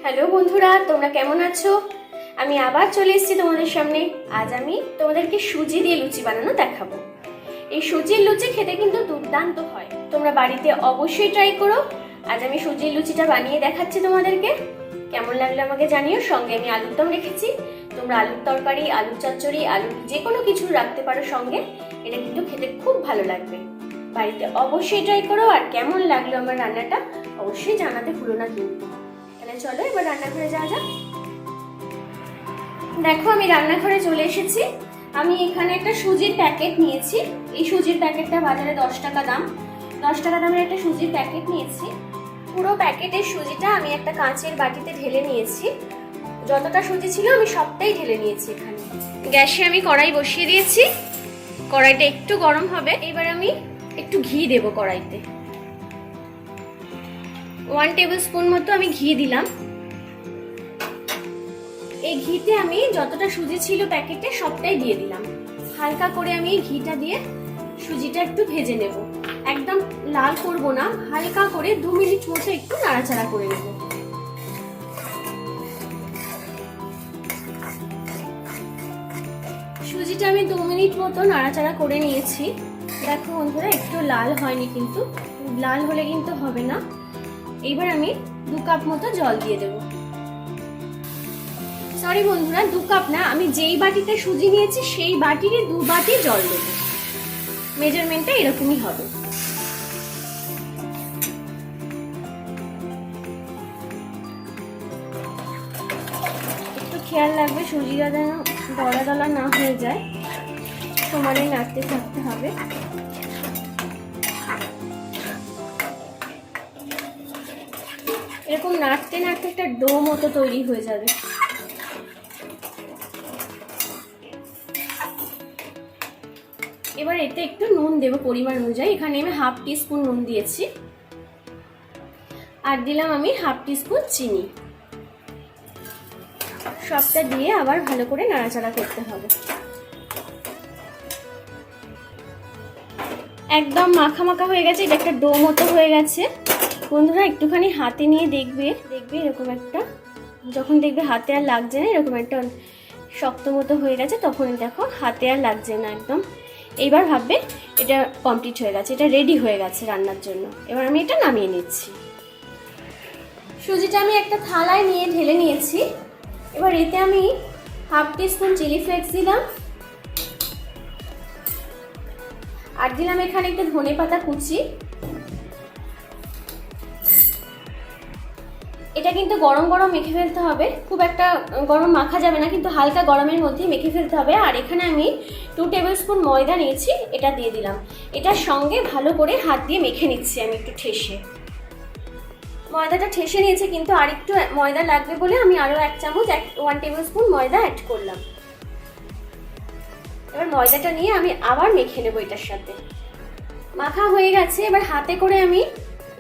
Hello বন্ধুরা, তোমরা কেমন আছো? আমি আবার চলে এসেছি তোমাদের সামনে। আজ আমি তোমাদেরকে সুজি দিয়ে লুচি বানানো দেখাবো। এই সুজির লুচি খেতে কিন্তু দুর্দান্ত হয়, তোমরা বাড়িতে অবশ্যই ট্রাই করো। আজ আমি সুজির লুচিটা বানিয়ে দেখাচ্ছি তোমাদেরকে। কেমন লাগলো আমাকে জানিও। সঙ্গে আমি আলুর দম রেখেছি, তোমরা আলুর তরকারি, আলুর চচ্চড়ি, আলুর যে কোনো কিছু রাখতে পারো সঙ্গে। এটা কিন্তু খেতে খুব ভালো লাগবে। বাড়িতে অবশ্যই ট্রাই করো। আর কেমন লাগলো আমার রান্নাটা অবশ্যই জানাতে ভুলো না কিন্তু। তাহলে চলো এবার রান্নাঘরে যাওয়া যাক। দেখো আমি রান্নাঘরে চলে এসেছি। আমি এখানে একটা সুজির প্যাকেট নিয়েছি। এই সুজির প্যাকেটটা বাজারে 10 টাকা দাম। 10 টাকা দামের একটা সুজির প্যাকেট নিয়েছি। পুরো প্যাকেটের সুজিটা আমি একটা কাঁচের বাটিতে ঢেলে নিয়েছি। যতটা সুজি ছিল আমি সবটাই ঢেলে নিয়েছি এখানে। গ্যাসে আমি কড়াই বসিয়ে দিয়েছি। কড়াইটা একটু গরম হবে। এবার আমি একটু ঘি দেব কড়াইতে। 1 টেবিল স্পুন মতো আমি ঘি দিলাম। এই ঘিতে আমি যতটা সুজি ছিল প্যাকেটে সবটাই দিয়ে দিলাম। হালকা করে আমি ঘিটা দিয়ে সুজিটা একটু ভেজে নেব। একদম লাল করব না, হালকা করে 2 মিনিট মতো একটু নাড়াচাড়া করে নেব। সুজিটা আমি 2 মিনিট মতো নাড়াচাড়া করে নিয়েছি। দেখো বন্ধুরা, একটু লাল হয়নি, কিন্তু লাল হলে কিন্তু হবে না। এইবার আমি 2 কাপ মতো জল দিয়ে দেব। সরি বন্ধুরা, 2 কাপ না, আমি যেই বাটিতে সুজি নিয়েছি সেই বাটিরই 2 বাটি জল দেব। মেজারমেন্টটা এরকমই হবে। একটু খেয়াল রাখবে সুজিটা যেন দলা দলা না হয়ে যায়, সমানে নাড়তে থাকতে হবে। এরকম নাড়তে নাড়তে একটা ডো মতো তৈরি হয়ে যাবে। এবার এতে একটু নুন দেব পরিমাণ অনুযায়ী। এখানে আমি 1/2 টিস্পুন নুন দিয়েছি, আর দিলাম আমি 1/2 টিস্পুন চিনি। সবটা দিয়ে আবার ভালো করে নাড়াচাড়া করতে হবে। একদম মাখা মাখা হয়ে গেছে, এটা একটা ডো মতো হয়ে গেছে। বন্ধুরা একটুখানি হাতে নিয়ে দেখবে এরকম একটা, যখন দেখবে হাতে আর লাগছে না, এরকম একটা শক্ত মতো হয়ে গেছে, তখন দেখো হাতে আর লাগছে না একদম। এইবার ভাববে এটা কমপ্লিট হয়ে গেছে, এটা রেডি হয়ে গেছে রান্নার জন্য। এবার আমি এটা নামিয়ে নিচ্ছি। সুজিটা আমি একটা থালায় নিয়ে ঢেলে নিয়েছি। এবার এতে আমি 1/2 টিস্পুন চিলি ফ্লেক্স দিলাম, আর দিলাম এখানে একটু ধনেপাতা কুচি। এটা কিন্তু গরম গরম মেখে ফেলতে হবে, খুব একটা গরম মাখা যাবে না, কিন্তু হালকা গরমের মধ্যেই মেখে ফেলতে হবে। আর এখানে আমি 2 টেবিল স্পুন ময়দা নিয়েছি, এটা দিয়ে দিলাম। এটার সঙ্গে ভালো করে হাত দিয়ে মেখে নিচ্ছি আমি একটু ঠেসে। ময়দাটা ঠেসে নিয়েছে, কিন্তু আর একটু ময়দা লাগবে বলে আমি আরও 1 চামচ 1 টেবিল স্পুন ময়দা অ্যাড করলাম। এবার ময়দাটা নিয়ে আমি আবার মেখে নেবো এটার সাথে। মাখা হয়ে গেছে। এবার হাতে করে আমি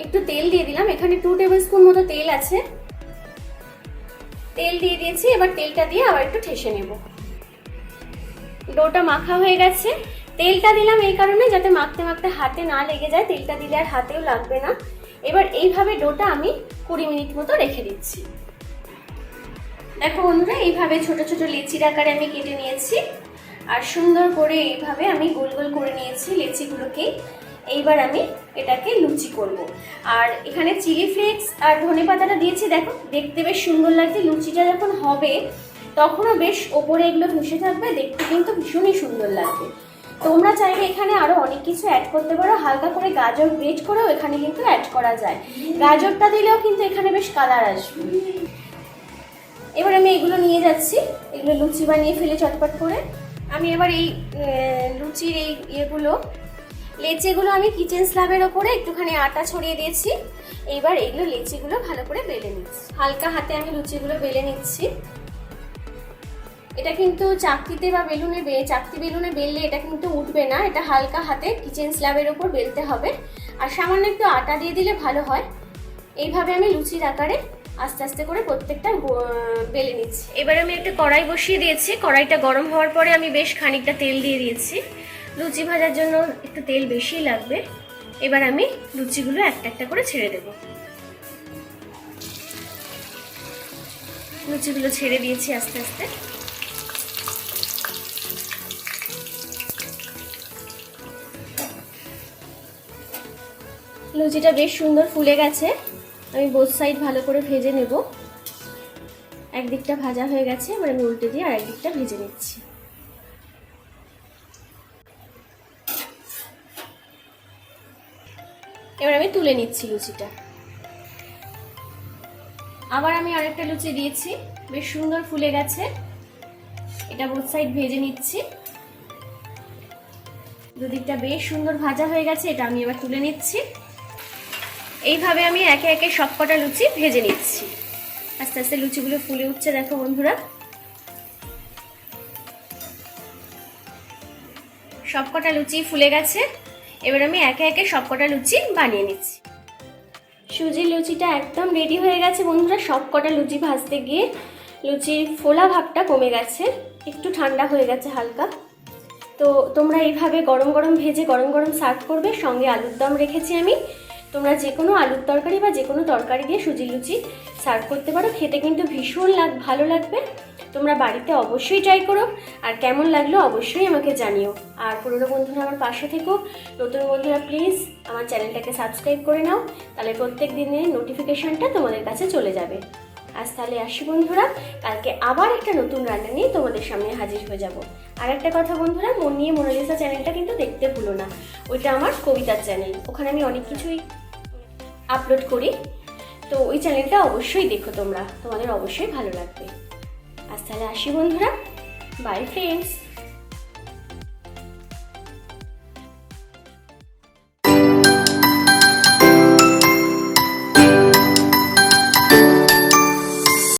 একটু তেল দিয়ে দিলাম। এখানে 2 টেবিল স্পুন মতো তেল আছে, তেল দিয়ে দিয়েছি। এবার তেলটা দিয়ে আবার একটু ঠেসে নেব। ডোটা মাখা হয়ে গেছে। তেলটা দিলাম এই কারণে যাতে মাখতে মাখতে হাতে না লেগে যায়, তেলটা দিলে আর হাতেও লাগবে না। এবার এইভাবে ডোটা আমি 20 মিনিট মতো রেখে দিচ্ছি। দেখো বন্ধুরা, এইভাবে ছোট ছোট লিচির আকারে আমি কেটে নিয়েছি, আর সুন্দর করে এইভাবে আমি গোল গোল করে নিয়েছি লিচিগুলোকে। এইবার আমি এটাকে লুচি করব। আর এখানে চিলি ফ্লেক্স আর ধনেপাতাটা দিয়েছি, দেখো দেখতে বেশ সুন্দর লাগছে। লুচিটা যখন হবে তখনও বেশ ওপরে এগুলো ভেসে থাকবে, দেখতে কিন্তু ভীষণই সুন্দর লাগবে। তোমরা চাইলে এখানে আরো অনেক কিছু অ্যাড করতে পারো। হালকা করে গাজর গ্রেট করেও এখানে কিন্তু অ্যাড করা যায়। গাজরটা দিলেও কিন্তু এখানে বেশ কালার আসবে। এবার আমি এগুলো নিয়ে যাচ্ছি, এগুলো লুচি বানিয়ে ফেলে চটপট করে। আমি এবার এই লুচির এই লেচিগুলো আমি কিচেন স্ল্যাবের ওপরে একটুখানি আটা ছড়িয়ে দিয়েছি। এইবার এইগুলো লেচিগুলো ভালো করে বেলে নিচ্ছি। হালকা হাতে আমি লুচিগুলো বেলে নিচ্ছি। এটা কিন্তু চাকতিতে বা চাকতি বেলুনে বেললে এটা কিন্তু উঠবে না, এটা হালকা হাতে কিচেন স্ল্যাবের ওপর বেলতে হবে। আর সামান্য একটু আটা দিয়ে দিলে ভালো হয়। এইভাবে আমি লুচির আকারে আস্তে আস্তে করে প্রত্যেকটা বেলে নিচ্ছি। এবার আমি একটা কড়াই বসিয়ে দিয়েছি। কড়াইটা গরম হওয়ার পরে আমি বেশ খানিকটা তেল দিয়ে দিয়েছি। লুচি ভাজার জন্য একটু তেল বেশি লাগবে। এবার আমি লুচিগুলো একটা একটা করে ছেড়ে দেব। লুচিগুলো ছেড়ে দিয়েছি আস্তে আস্তে। লুচিটা বেশ সুন্দর ফুলে গেছে। আমি বোথ সাইড ভালো করে ভেজে নেব। একদিকটা ভাজা হয়ে গেছে, এবার আমি উল্টে দিয়ে আর একদিকটা ভেজে নিচ্ছি। এবার আমি তুলে নিচ্ছি লুচিটা। আবার আমি আরেকটা লুচি দিয়েছি, বেশ সুন্দর ফুলে গেছে। এটা বোথ সাইড ভেজে নিচ্ছি। দুদিকটা বেশ সুন্দর ভাজা হয়ে গেছে, এটা আমি এবার তুলে নিচ্ছি। এইভাবে আমি একে একে সবকটা লুচি ভেজে নিচ্ছি। আস্তে আস্তে লুচিগুলো ফুলে উঠছে, দেখো বন্ধুরা। সবকটা লুচি ফুলে গেছে। এবার আমি একে একে সবকটা লুচি বানিয়ে নিচ্ছি। সুজির লুচিটা একদম রেডি হয়ে গেছে বন্ধুরা। সবকটা লুচি ভাজতে গিয়ে লুচির ফোলা ভাবটা কমে গেছে, একটু ঠান্ডা হয়ে গেছে হালকা। তো তোমরা এইভাবে গরম গরম ভেজে গরম গরম সার্ভ করবে। সঙ্গে আলুর দম রেখেছি আমি। তোমরা যে কোনো আলুর তরকারি বা যে কোনো তরকারি দিয়ে সুজির লুচি সার্ভ করতে পারো। খেতে কিন্তু ভীষণ ভালো লাগবে। তোমরা বাড়িতে অবশ্যই ট্রাই করো, আর কেমন লাগলো অবশ্যই আমাকে জানিও। আর পুরনো বন্ধুরা আমার পাশে থেকো, নতুন বন্ধুরা প্লিজ আমার চ্যানেলটাকে সাবস্ক্রাইব করে নাও, তাহলে প্রত্যেক দিনের নোটিফিকেশনটা তোমাদের কাছে চলে যাবে। আজ তাহলে আসি বন্ধুরা, কালকে আবার একটা নতুন রান্না নিয়ে তোমাদের সামনে হাজির হয়ে যাব। আর একটা কথা বন্ধুরা, মন নিয়ে মোনালিসা চ্যানেলটা কিন্তু দেখতে ভুলো না। ওইটা আমার কবিতার চ্যানেল, ওখানে আমি অনেক কিছুই আপলোড করি। তো ওই চ্যানেলটা অবশ্যই দেখো তোমরা, তোমাদের অবশ্যই ভালো লাগবে। আজ তাহলে আসি বন্ধুরা, বাই ফ্রেন্ডস।